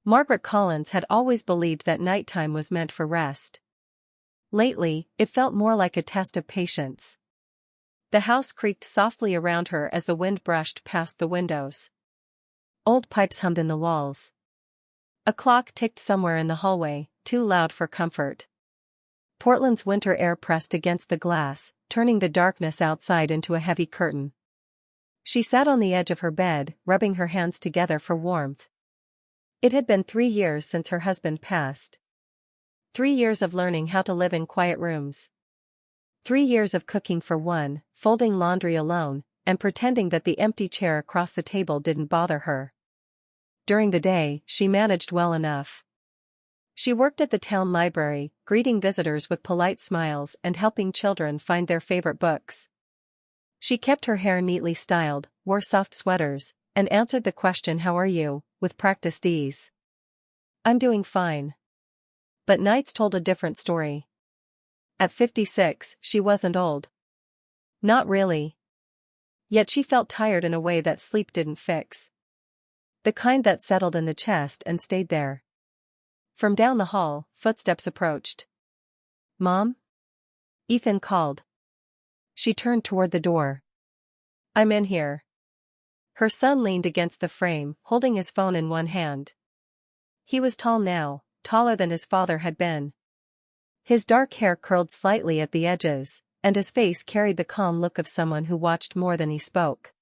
Margaret Collins had always believed that nighttime was meant for rest. Lately, it felt more like a test of patience. The house creaked softly around her as the wind brushed past the windows. Old pipes hummed in the walls. A clock ticked somewhere in the hallway, too loud for comfort. Portland's winter air pressed against the glass, turning the darkness outside into a heavy curtain. She sat on the edge of her bed, rubbing her hands together for warmth. It had been 3 years since her husband passed. 3 years of learning how to live in quiet rooms. 3 years of cooking for one, folding laundry alone, and pretending that the empty chair across the table didn't bother her. During the day, she managed well enough. She worked at the town library, greeting visitors with polite smiles and helping children find their favorite books. She kept her hair neatly styled, wore soft sweaters, and answered the question "How are you?" with practiced ease. "I'm doing fine." But nights told a different story. At 56, she wasn't old. Not really. Yet she felt tired in a way that sleep didn't fix. The kind that settled in the chest and stayed there. From down the hall, footsteps approached. "Mom?" Ethan called. She turned toward the door. "I'm in here." Her son leaned against the frame, holding his phone in one hand. He was tall now, taller than his father had been. His dark hair curled slightly at the edges, and his face carried the calm look of someone who watched more than he spoke.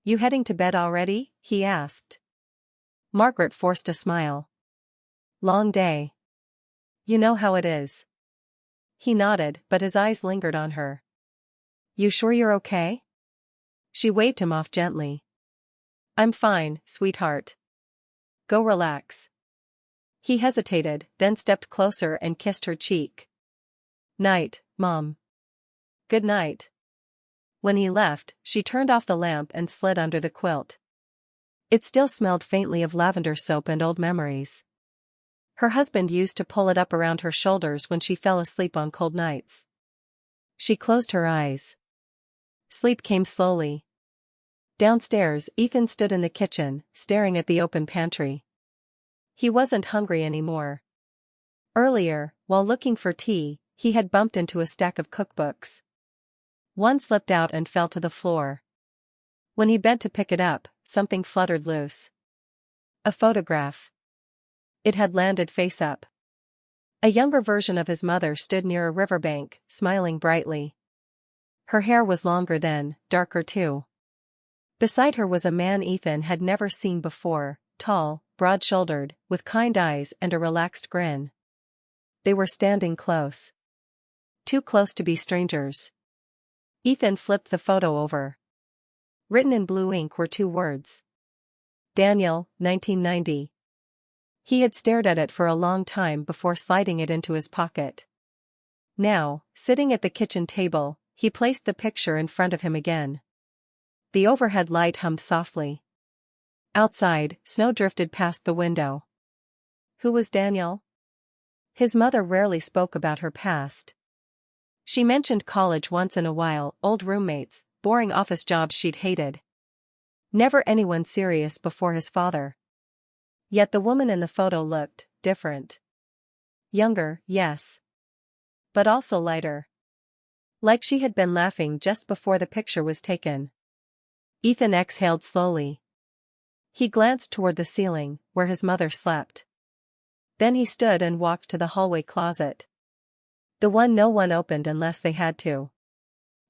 "You heading to bed already?" he asked. Margaret forced a smile. "Long day. You know how it is." He nodded, but his eyes lingered on her. "You sure you're okay?" She waved him off gently. "I'm fine, sweetheart. Go relax." He hesitated, then stepped closer and kissed her cheek. "Night, Mom." "Good night." When he left, she turned off the lamp and slid under the quilt. It still smelled faintly of lavender soap and old memories. Her husband used to pull it up around her shoulders when she fell asleep on cold nights. She closed her eyes. Sleep came slowly. Downstairs, Ethan stood in the kitchen, staring at the open pantry. He wasn't hungry anymore. Earlier, while looking for tea, he had bumped into a stack of cookbooks. One slipped out and fell to the floor. When he bent to pick it up, something fluttered loose. A photograph. It had landed face up. A younger version of his mother stood near a riverbank, smiling brightly. Her hair was longer then, darker too. Beside her was a man Ethan had never seen before, tall, broad-shouldered, with kind eyes and a relaxed grin. They were standing close. Too close to be strangers. Ethan flipped the photo over. Written in blue ink were 2 words. Daniel, 1990. He had stared at it for a long time before sliding it into his pocket. Now, sitting at the kitchen table, he placed the picture in front of him again. The overhead light hummed softly. Outside, snow drifted past the window. Who was Daniel? His mother rarely spoke about her past. She mentioned college once in a while, old roommates, boring office jobs she'd hated. Never anyone serious before his father. Yet the woman in the photo looked different. Younger, yes. But also lighter. Like she had been laughing just before the picture was taken. Ethan exhaled slowly. He glanced toward the ceiling, where his mother slept. Then he stood and walked to the hallway closet. The one no one opened unless they had to.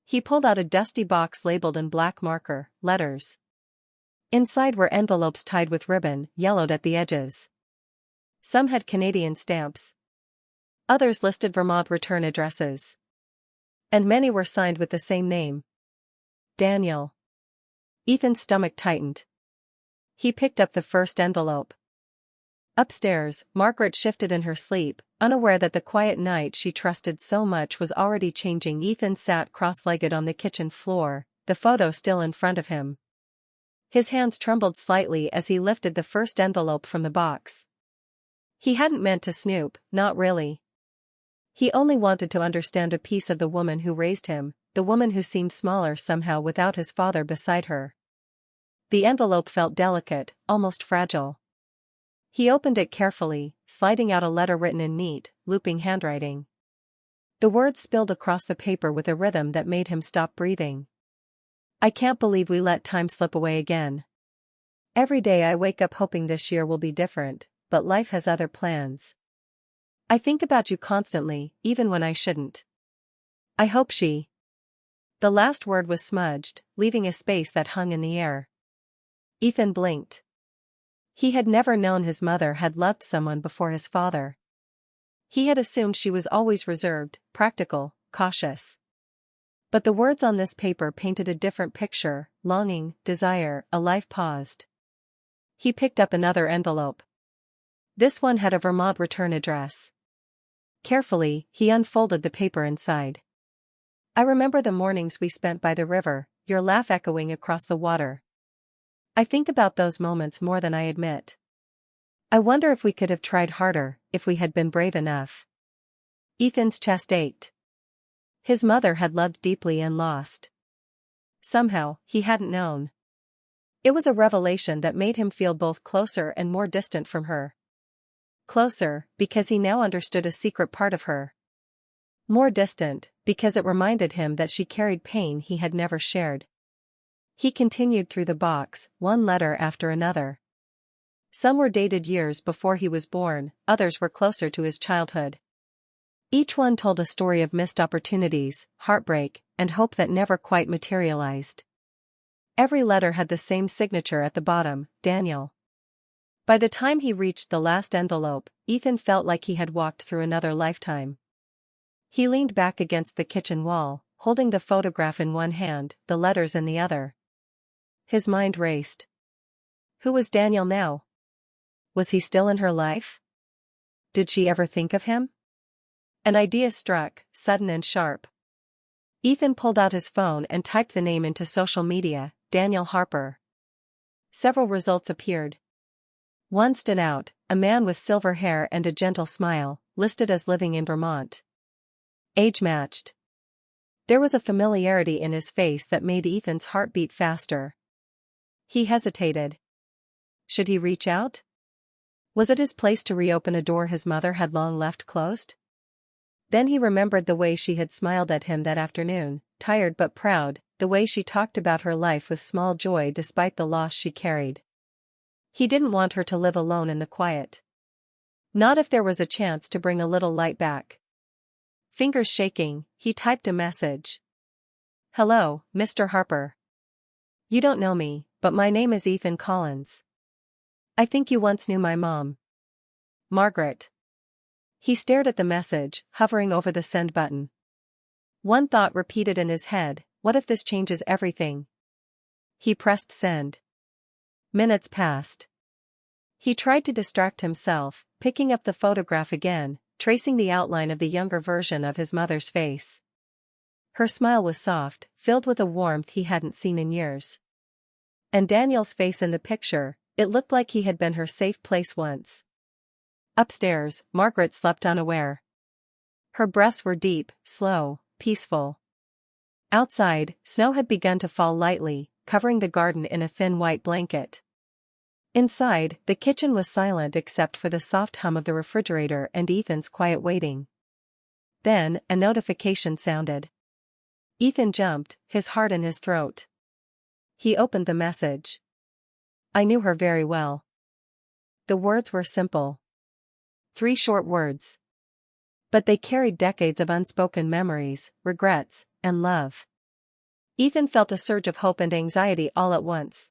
He pulled out a dusty box labeled in black marker, letters. Inside were envelopes tied with ribbon, yellowed at the edges. Some had Canadian stamps. Others listed Vermont return addresses. And many were signed with the same name. Daniel. Ethan's stomach tightened. He picked up the first envelope. Upstairs, Margaret shifted in her sleep, unaware that the quiet night she trusted so much was already changing. Ethan sat cross-legged on the kitchen floor, the photo still in front of him. His hands trembled slightly as he lifted the first envelope from the box. He hadn't meant to snoop, not really. He only wanted to understand a piece of the woman who raised him, the woman who seemed smaller somehow without his father beside her. The envelope felt delicate, almost fragile. He opened it carefully, sliding out a letter written in neat, looping handwriting. The words spilled across the paper with a rhythm that made him stop breathing. I can't believe we let time slip away again. Every day I wake up hoping this year will be different, but life has other plans. I think about you constantly, even when I shouldn't. I hope she. The last word was smudged, leaving a space that hung in the air. Ethan blinked. He had never known his mother had loved someone before his father. He had assumed she was always reserved, practical, cautious. But the words on this paper painted a different picture: longing, desire, a life paused. He picked up another envelope. This one had a Vermont return address. Carefully, he unfolded the paper inside. I remember the mornings we spent by the river, your laugh echoing across the water. I think about those moments more than I admit. I wonder if we could have tried harder, if we had been brave enough. Ethan's chest ached. His mother had loved deeply and lost. Somehow, he hadn't known. It was a revelation that made him feel both closer and more distant from her. Closer, because he now understood a secret part of her. More distant, because it reminded him that she carried pain he had never shared. He continued through the box, one letter after another. Some were dated years before he was born, others were closer to his childhood. Each one told a story of missed opportunities, heartbreak, and hope that never quite materialized. Every letter had the same signature at the bottom: Daniel. By the time he reached the last envelope, Ethan felt like he had walked through another lifetime. He leaned back against the kitchen wall, holding the photograph in one hand, the letters in the other. His mind raced. Who was Daniel now? Was he still in her life? Did she ever think of him? An idea struck, sudden and sharp. Ethan pulled out his phone and typed the name into social media: Daniel Harper. Several results appeared. One stood out: a man with silver hair and a gentle smile, listed as living in Vermont. Age matched. There was a familiarity in his face that made Ethan's heart beat faster. He hesitated. Should he reach out? Was it his place to reopen a door his mother had long left closed? Then he remembered the way she had smiled at him that afternoon, tired but proud, the way she talked about her life with small joy despite the loss she carried. He didn't want her to live alone in the quiet. Not if there was a chance to bring a little light back. Fingers shaking, he typed a message. Hello, Mr. Harper. You don't know me, but my name is Ethan Collins. I think you once knew my mom. Margaret. He stared at the message, hovering over the send button. One thought repeated in his head: what if this changes everything? He pressed send. Minutes passed. He tried to distract himself, picking up the photograph again, tracing the outline of the younger version of his mother's face. Her smile was soft, filled with a warmth he hadn't seen in years. And Daniel's face in the picture, it looked like he had been her safe place once. Upstairs, Margaret slept unaware. Her breaths were deep, slow, peaceful. Outside, snow had begun to fall lightly, covering the garden in a thin white blanket. Inside, the kitchen was silent except for the soft hum of the refrigerator and Ethan's quiet waiting. Then, a notification sounded. Ethan jumped, his heart in his throat. He opened the message. I knew her very well. The words were simple. 3 short words. But they carried decades of unspoken memories, regrets, and love. Ethan felt a surge of hope and anxiety all at once.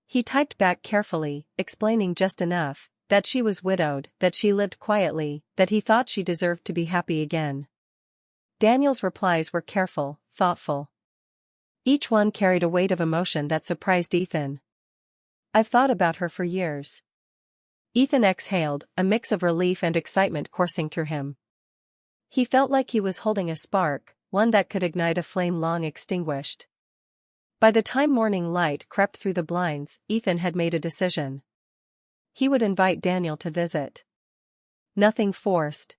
He typed back carefully, explaining just enough: that she was widowed, that she lived quietly, that he thought she deserved to be happy again. Daniel's replies were careful, thoughtful. Each one carried a weight of emotion that surprised Ethan. I've thought about her for years. Ethan exhaled, a mix of relief and excitement coursing through him. He felt like he was holding a spark, one that could ignite a flame long extinguished. By the time morning light crept through the blinds, Ethan had made a decision. He would invite Daniel to visit. Nothing forced.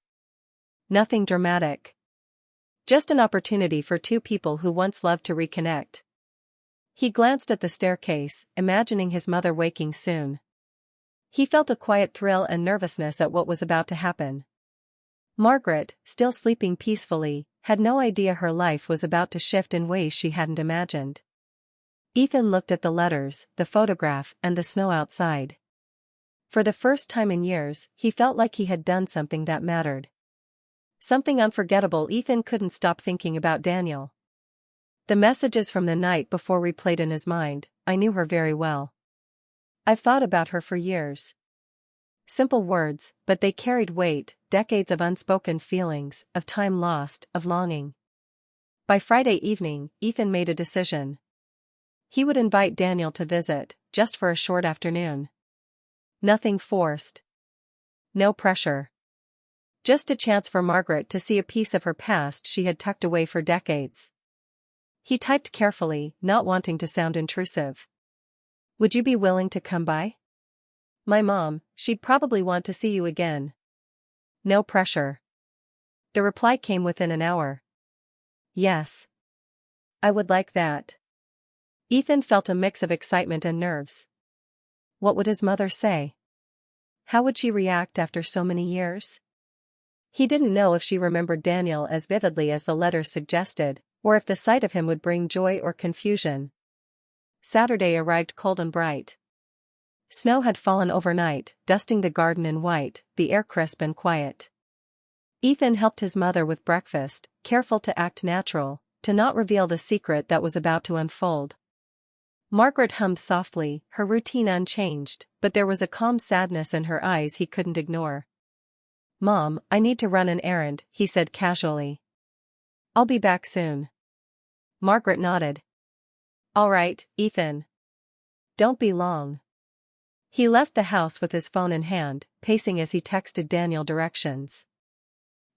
Nothing dramatic. Just an opportunity for two people who once loved to reconnect. He glanced at the staircase, imagining his mother waking soon. He felt a quiet thrill and nervousness at what was about to happen. Margaret, still sleeping peacefully, had no idea her life was about to shift in ways she hadn't imagined. Ethan looked at the letters, the photograph, and the snow outside. For the first time in years, he felt like he had done something that mattered. Something unforgettable. Ethan couldn't stop thinking about Daniel. The messages from the night before replayed in his mind. I knew her very well. I've thought about her for years. Simple words, but they carried weight, decades of unspoken feelings, of time lost, of longing. By Friday evening, Ethan made a decision. He would invite Daniel to visit, just for a short afternoon. Nothing forced. No pressure. Just a chance for Margaret to see a piece of her past she had tucked away for decades. He typed carefully, not wanting to sound intrusive. Would you be willing to come by? My mom, she'd probably want to see you again. No pressure. The reply came within an hour. Yes. I would like that. Ethan felt a mix of excitement and nerves. What would his mother say? How would she react after so many years? He didn't know if she remembered Daniel as vividly as the letters suggested, or if the sight of him would bring joy or confusion. Saturday arrived cold and bright. Snow had fallen overnight, dusting the garden in white, the air crisp and quiet. Ethan helped his mother with breakfast, careful to act natural, to not reveal the secret that was about to unfold. Margaret hummed softly, her routine unchanged, but there was a calm sadness in her eyes he couldn't ignore. Mom, I need to run an errand, he said casually. I'll be back soon. Margaret nodded. All right, Ethan. Don't be long. He left the house with his phone in hand, pacing as he texted Daniel directions.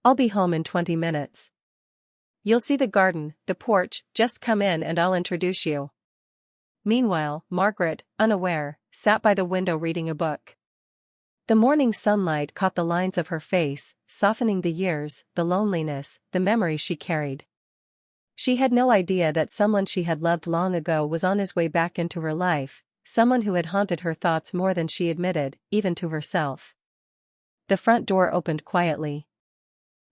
I'll be home in 20 minutes. You'll see the garden, the porch, just come in and I'll introduce you. Meanwhile, Margaret, unaware, sat by the window reading a book. The morning sunlight caught the lines of her face, softening the years, the loneliness, the memories she carried. She had no idea that someone she had loved long ago was on his way back into her life, someone who had haunted her thoughts more than she admitted, even to herself. The front door opened quietly.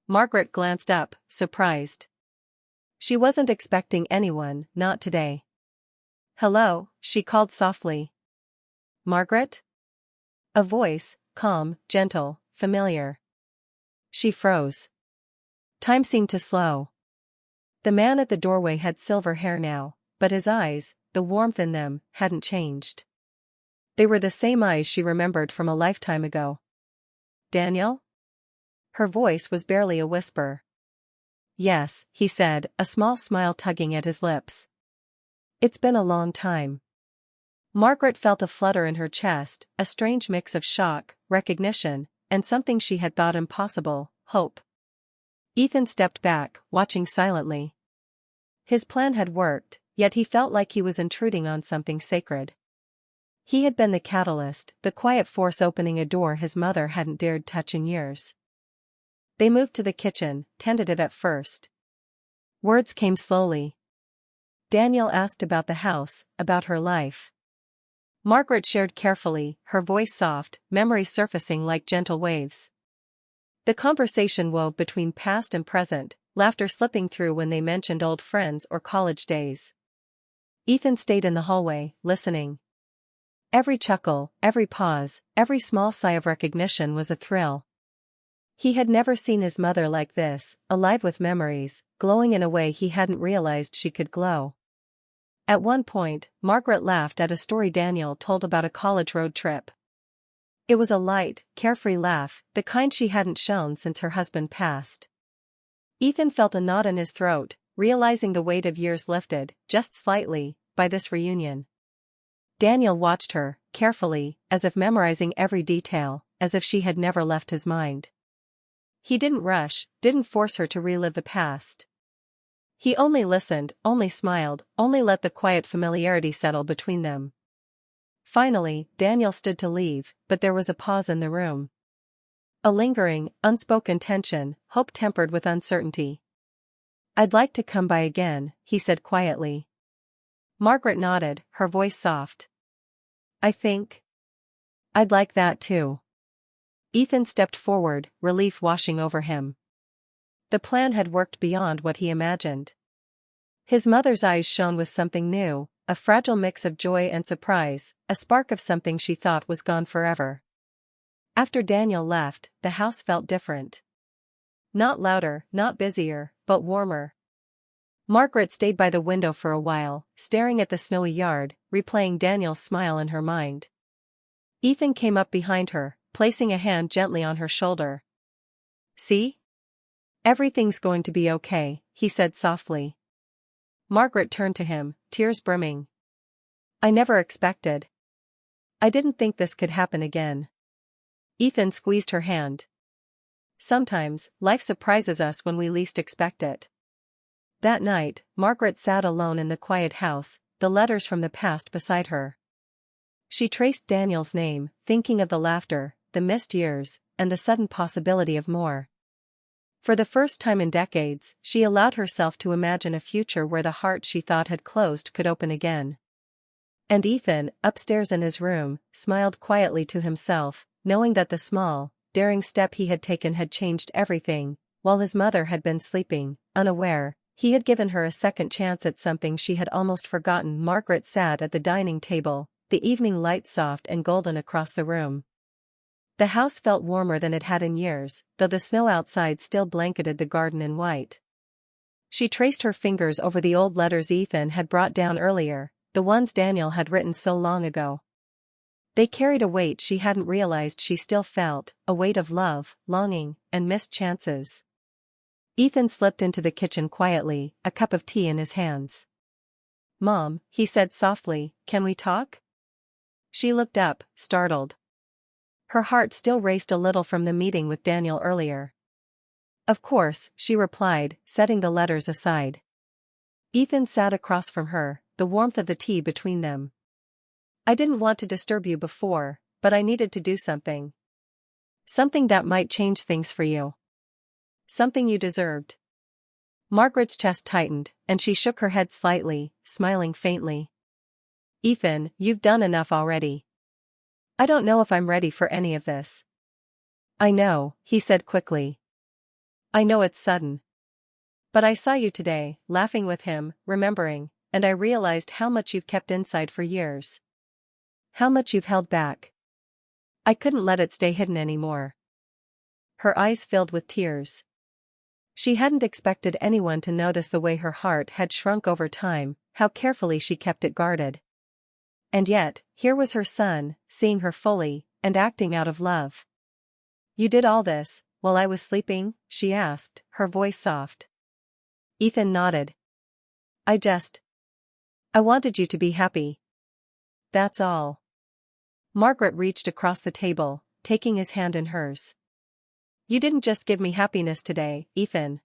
Margaret glanced up, surprised. She wasn't expecting anyone, not today. Hello, she called softly. Margaret? A voice, calm, gentle, familiar. She froze. Time seemed to slow. The man at the doorway had silver hair now, but his eyes, the warmth in them, hadn't changed. They were the same eyes she remembered from a lifetime ago. Daniel? Her voice was barely a whisper. Yes, he said, a small smile tugging at his lips. It's been a long time. Margaret felt a flutter in her chest, a strange mix of shock, recognition, and something she had thought impossible, hope. Ethan stepped back, watching silently. His plan had worked, yet he felt like he was intruding on something sacred. He had been the catalyst, the quiet force opening a door his mother hadn't dared touch in years. They moved to the kitchen, tentative at first. Words came slowly. Daniel asked about the house, about her life. Margaret shared carefully, her voice soft, memories surfacing like gentle waves. The conversation wove between past and present, laughter slipping through when they mentioned old friends or college days. Ethan stayed in the hallway, listening. Every chuckle, every pause, every small sigh of recognition was a thrill. He had never seen his mother like this, alive with memories, glowing in a way he hadn't realized she could glow. At one point, Margaret laughed at a story Daniel told about a college road trip. It was a light, carefree laugh, the kind she hadn't shown since her husband passed. Ethan felt a knot in his throat, realizing the weight of years lifted, just slightly, by this reunion. Daniel watched her, carefully, as if memorizing every detail, as if she had never left his mind. He didn't rush, didn't force her to relive the past. He only listened, only smiled, only let the quiet familiarity settle between them. Finally, Daniel stood to leave, but there was a pause in the room. A lingering, unspoken tension, hope tempered with uncertainty. I'd like to come by again, he said quietly. Margaret nodded, her voice soft. I think I'd like that too. Ethan stepped forward, relief washing over him. The plan had worked beyond what he imagined. His mother's eyes shone with something new, a fragile mix of joy and surprise, a spark of something she thought was gone forever. After Daniel left, the house felt different. Not louder, not busier, but warmer. Margaret stayed by the window for a while, staring at the snowy yard, replaying Daniel's smile in her mind. Ethan came up behind her, placing a hand gently on her shoulder. "See? Everything's going to be okay," he said softly. Margaret turned to him, tears brimming. "I never expected. I didn't think this could happen again." Ethan squeezed her hand. "Sometimes, life surprises us when we least expect it." That night, Margaret sat alone in the quiet house, the letters from the past beside her. She traced Daniel's name, thinking of the laughter, the missed years, and the sudden possibility of more. For the first time in decades, she allowed herself to imagine a future where the heart she thought had closed could open again. And Ethan, upstairs in his room, smiled quietly to himself, knowing that the small, daring step he had taken had changed everything. While his mother had been sleeping, unaware, he had given her a second chance at something she had almost forgotten. Margaret sat at the dining table, the evening light soft and golden across the room. The house felt warmer than it had in years, though the snow outside still blanketed the garden in white. She traced her fingers over the old letters Ethan had brought down earlier, the ones Daniel had written so long ago. They carried a weight she hadn't realized she still felt, a weight of love, longing, and missed chances. Ethan slipped into the kitchen quietly, a cup of tea in his hands. "Mom," he said softly, "can we talk?" She looked up, startled. Her heart still raced a little from the meeting with Daniel earlier. "Of course," she replied, setting the letters aside. Ethan sat across from her, the warmth of the tea between them. "I didn't want to disturb you before, but I needed to do something. Something that might change things for you. Something you deserved." Margaret's chest tightened, and she shook her head slightly, smiling faintly. "Ethan, you've done enough already. I don't know if I'm ready for any of this." "I know," he said quickly. "I know it's sudden. But I saw you today, laughing with him, remembering, and I realized how much you've kept inside for years. How much you've held back. I couldn't let it stay hidden anymore." Her eyes filled with tears. She hadn't expected anyone to notice the way her heart had shrunk over time, how carefully she kept it guarded. And yet, here was her son, seeing her fully, and acting out of love. "You did all this, while I was sleeping?" she asked, her voice soft. Ethan nodded. I wanted you to be happy. That's all." Margaret reached across the table, taking his hand in hers. "You didn't just give me happiness today, Ethan.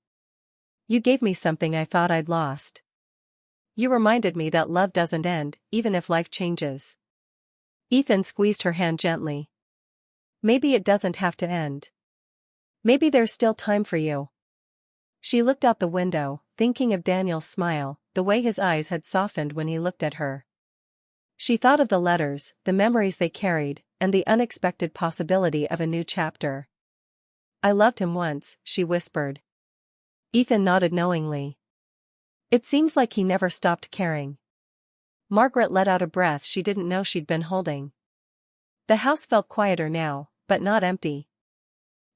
You gave me something I thought I'd lost. You reminded me that love doesn't end, even if life changes." Ethan squeezed her hand gently. "Maybe it doesn't have to end. Maybe there's still time for you." She looked out the window, thinking of Daniel's smile, the way his eyes had softened when he looked at her. She thought of the letters, the memories they carried, and the unexpected possibility of a new chapter. "I loved him once," she whispered. Ethan nodded knowingly. "It seems like he never stopped caring." Margaret let out a breath she didn't know she'd been holding. The house felt quieter now, but not empty.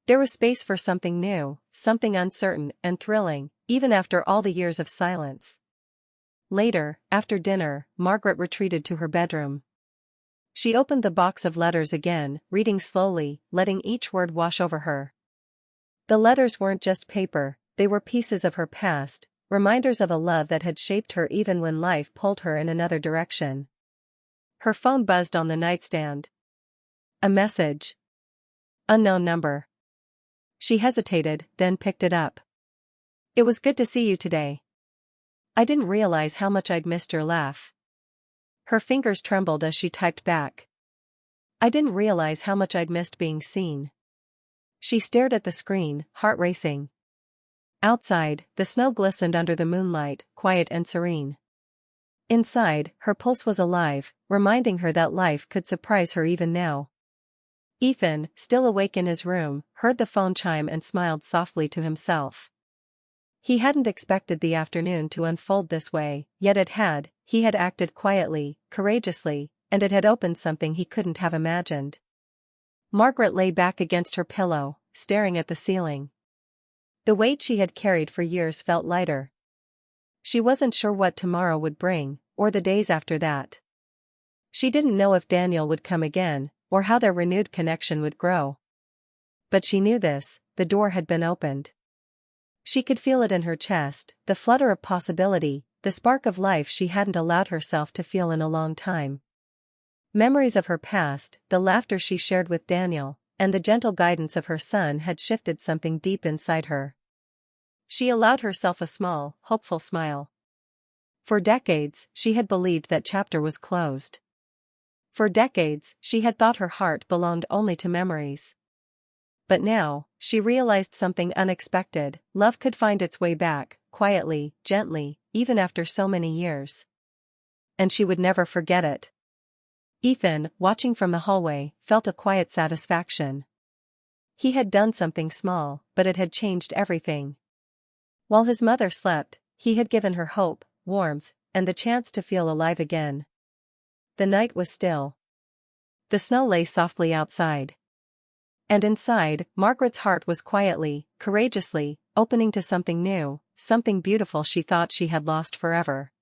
There was space for something new, something uncertain and thrilling, even after all the years of silence. Later, after dinner, Margaret retreated to her bedroom. She opened the box of letters again, reading slowly, letting each word wash over her. The letters weren't just paper, they were pieces of her past, reminders of a love that had shaped her even when life pulled her in another direction. Her phone buzzed on the nightstand. A message. Unknown number. She hesitated, then picked it up. "It was good to see you today. I didn't realize how much I'd missed your laugh." Her fingers trembled as she typed back. "I didn't realize how much I'd missed being seen." She stared at the screen, heart racing. Outside, the snow glistened under the moonlight, quiet and serene. Inside, her pulse was alive, reminding her that life could surprise her even now. Ethan, still awake in his room, heard the phone chime and smiled softly to himself. He hadn't expected the afternoon to unfold this way, yet it had. He had acted quietly, courageously, and it had opened something he couldn't have imagined. Margaret lay back against her pillow, staring at the ceiling. The weight she had carried for years felt lighter. She wasn't sure what tomorrow would bring, or the days after that. She didn't know if Daniel would come again, or how their renewed connection would grow. But she knew this: the door had been opened. She could feel it in her chest, the flutter of possibility, the spark of life she hadn't allowed herself to feel in a long time. Memories of her past, the laughter she shared with Daniel, and the gentle guidance of her son had shifted something deep inside her. She allowed herself a small, hopeful smile. For decades, she had believed that chapter was closed. For decades, she had thought her heart belonged only to memories. But now, she realized something unexpected: love could find its way back, quietly, gently, even after so many years. And she would never forget it. Ethan, watching from the hallway, felt a quiet satisfaction. He had done something small, but it had changed everything. While his mother slept, he had given her hope, warmth, and the chance to feel alive again. The night was still. The snow lay softly outside. And inside, Margaret's heart was quietly, courageously, opening to something new, something beautiful she thought she had lost forever.